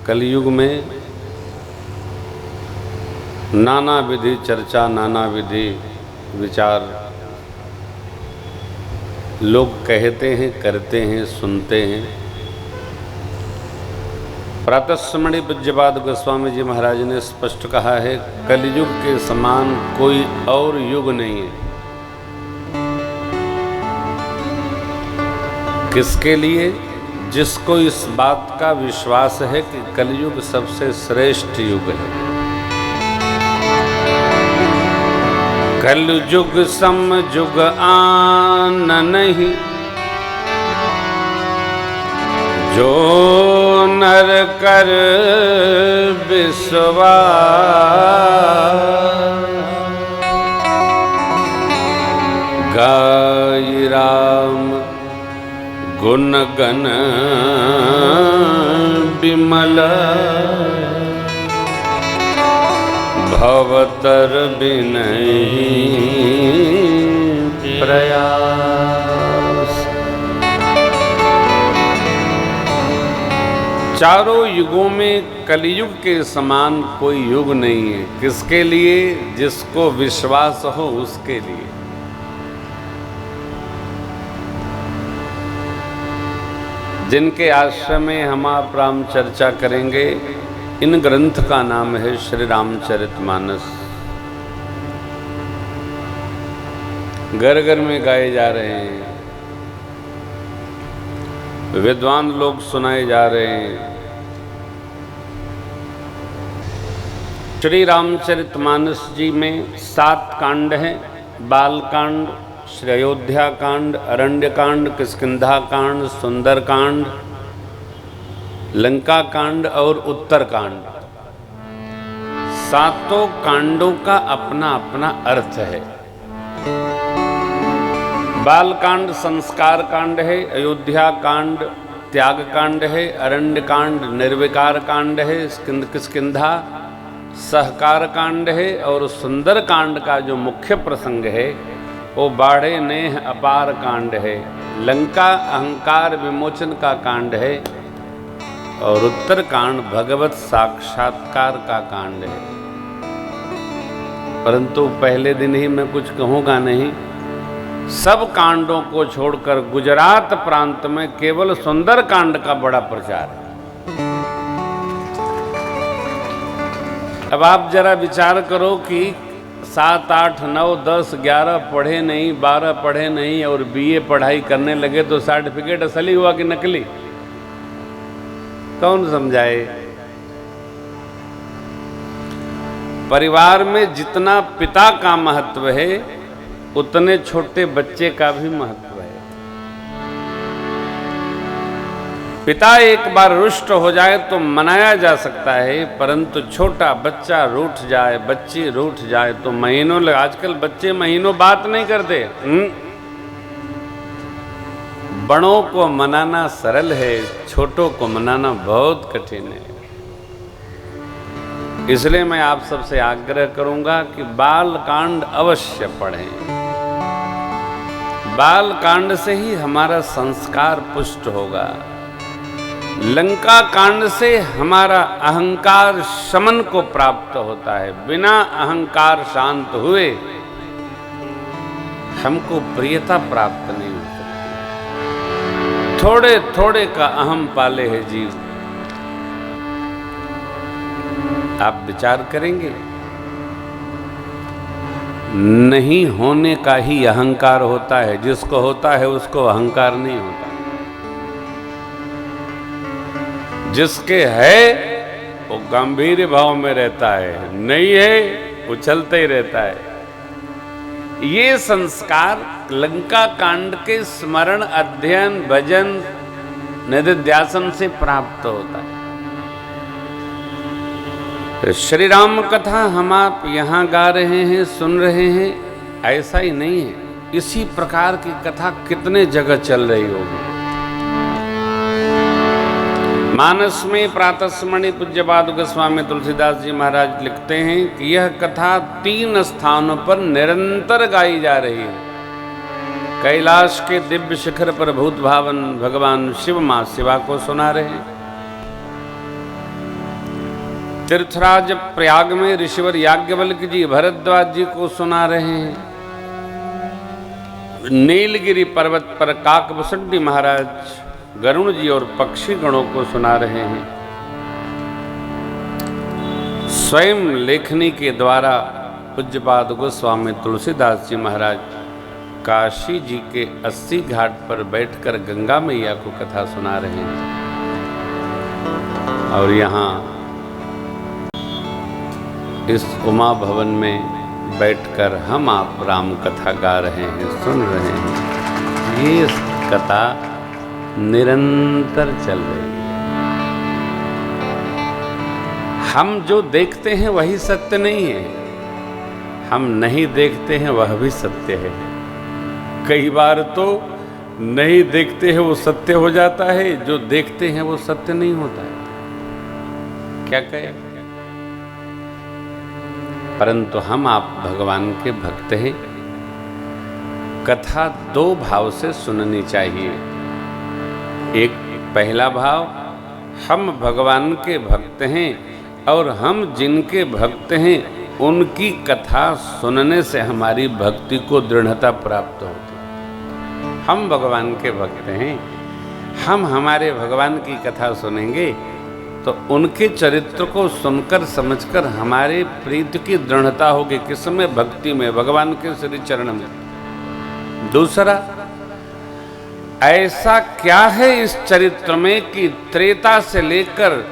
कलयुग में नाना विधि चर्चा, नाना विधि विचार लोग कहते हैं, करते हैं, सुनते हैं। प्रातस्मरणीय पूज्यपाद गोस्वामी जी महाराज ने स्पष्ट कहा है, कलयुग के समान कोई और युग नहीं है। किसके लिए? जिसको इस बात का विश्वास है कि कलयुग सबसे श्रेष्ठ युग है। कलयुग सम युग आन नहीं, जो नर कर विश्वास। गाई राम गुण गण विमल, भवतर बिनहि प्रयास। चारों युगों में कलयुग के समान कोई युग नहीं है। किसके लिए? जिसको विश्वास हो उसके लिए। जिनके आश्रम में हम आप राम चर्चा करेंगे, इन ग्रंथ का नाम है श्री रामचरितमानस। घर घर में गाए जा रहे हैं, विद्वान लोग सुनाए जा रहे हैं। श्री रामचरितमानस जी में 7 कांड हैं। बाल कांड, श्री अयोध्या कांड, अरण्य कांड, किष्किंधा कांड, सुंदर कांड, लंका कांड और उत्तर कांड। 7 कांडों का अपना अपना अर्थ है। बाल कांड संस्कार कांड है, अयोध्या कांड त्याग कांड है, अरण्य कांड निर्विकार कांड है, किष्किंधा सहकार कांड है और सुंदर कांड का जो मुख्य प्रसंग है वो बाढ़े नेह अपार कांड है। लंका अहंकार विमोचन का कांड है और उत्तर कांड भगवत साक्षात्कार का कांड है। परंतु पहले दिन ही मैं कुछ कहूँगा नहीं। सब कांडों को छोड़कर गुजरात प्रांत में केवल सुंदर कांड का बड़ा प्रचार है। अब आप जरा विचार करो कि 7, 8, 9, 10, 11 पढ़े नहीं, 12 पढ़े नहीं और बीए पढ़ाई करने लगे तो सर्टिफिकेट असली हुआ कि नकली? कौन समझाए? परिवार में जितना पिता का महत्व है उतने छोटे बच्चे का भी महत्व है। पिता एक बार रुष्ट हो जाए तो मनाया जा सकता है, परंतु छोटा बच्चा रूठ जाए, बच्ची रूठ जाए तो महीनों लग। आजकल बच्चे महीनों बात नहीं करते। बड़ों को मनाना सरल है, छोटों को मनाना बहुत कठिन है। इसलिए मैं आप सबसे आग्रह करूंगा कि बाल कांड अवश्य पढ़ें। बाल कांड से ही हमारा संस्कार पुष्ट होगा। लंका कांड से हमारा अहंकार शमन को प्राप्त होता है। बिना अहंकार शांत हुए हमको प्रियता प्राप्त नहीं हो सकती। थोड़े थोड़े का अहम पाले है जीव। आप विचार करेंगे, नहीं होने का ही अहंकार होता है। जिसको होता है उसको अहंकार नहीं होता। जिसके है वो गंभीर भाव में रहता है, नहीं है उछलते ही रहता है। ये संस्कार लंका कांड के स्मरण, अध्ययन, भजन, निधिध्यासन से प्राप्त होता है। तो श्री राम कथा हम आप यहाँ गा रहे हैं, सुन रहे हैं, ऐसा ही नहीं है। इसी प्रकार की कथा कितने जगह चल रही होगी। मानस में प्रातस्मरणीय पूज्यपाद गोस्वामी तुलसीदास जी महाराज लिखते हैं कि यह कथा 3 स्थानों पर निरंतर गाई जा रही है। कैलाश के दिव्य शिखर पर भूत भावन भगवान शिव मां शिवा को सुना रहे हैं। तीर्थराज प्रयाग में ऋषिवर याज्ञवल्क्य जी भरद्वाज जी को सुना रहे हैं। नीलगिरी पर्वत पर काकभूषणी महाराज गरुण जी और पक्षी गणों को सुना रहे हैं। स्वयं लेखनी के द्वारा पूज्यपाद गोस्वामी तुलसीदास जी महाराज काशी जी के 80 घाट पर बैठकर गंगा मैया को कथा सुना रहे हैं। और यहाँ इस उमा भवन में बैठकर हम आप राम कथा गा रहे हैं, सुन रहे हैं। ये कथा निरंतर चल रही है। हम जो देखते हैं वही सत्य नहीं है, हम नहीं देखते हैं वह भी सत्य है। कई बार तो नहीं देखते हैं वो सत्य हो जाता है, जो देखते हैं वो सत्य नहीं होता है। क्या कहें? परंतु हम आप भगवान के भक्त हैं। कथा दो भाव से सुननी चाहिए। एक पहला भाव, हम भगवान के भक्त हैं और हम जिनके भक्त हैं उनकी कथा सुनने से हमारी भक्ति को दृढ़ता प्राप्त होती है। हम भगवान के भक्त हैं, हम हमारे भगवान की कथा सुनेंगे तो उनके चरित्र को सुनकर समझकर हमारे प्रीति की दृढ़ता होगी। किसमें? भक्ति में, भगवान के श्री चरण में। दूसरा, ऐसा क्या है इस चरित्र में कि त्रेता से लेकर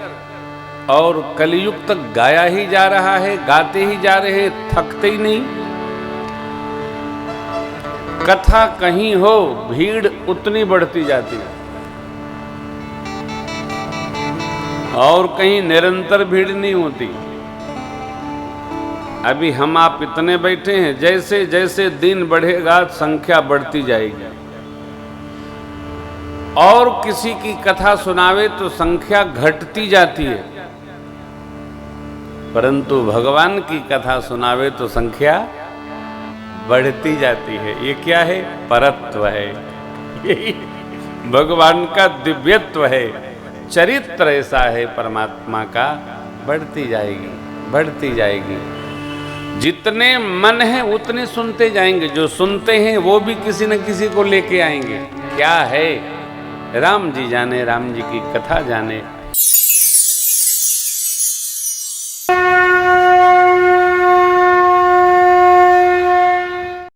और कलयुग तक गाया ही जा रहा है, गाते ही जा रहे हैं, थकते ही नहीं। कथा कहीं हो भीड़ उतनी बढ़ती जाती है और कहीं निरंतर भीड़ नहीं होती। अभी हम आप इतने बैठे हैं, जैसे जैसे दिन बढ़ेगा संख्या बढ़ती जाएगी। और किसी की कथा सुनावे तो संख्या घटती जाती है, परंतु भगवान की कथा सुनावे तो संख्या बढ़ती जाती है। ये क्या है? परत्व है, यही भगवान का दिव्यत्व है। चरित्र ऐसा है परमात्मा का, बढ़ती जाएगी, बढ़ती जाएगी। जितने मन है उतने सुनते जाएंगे, जो सुनते हैं वो भी किसी न किसी को लेके आएंगे। क्या है? राम जी जाने, राम जी की कथा जाने।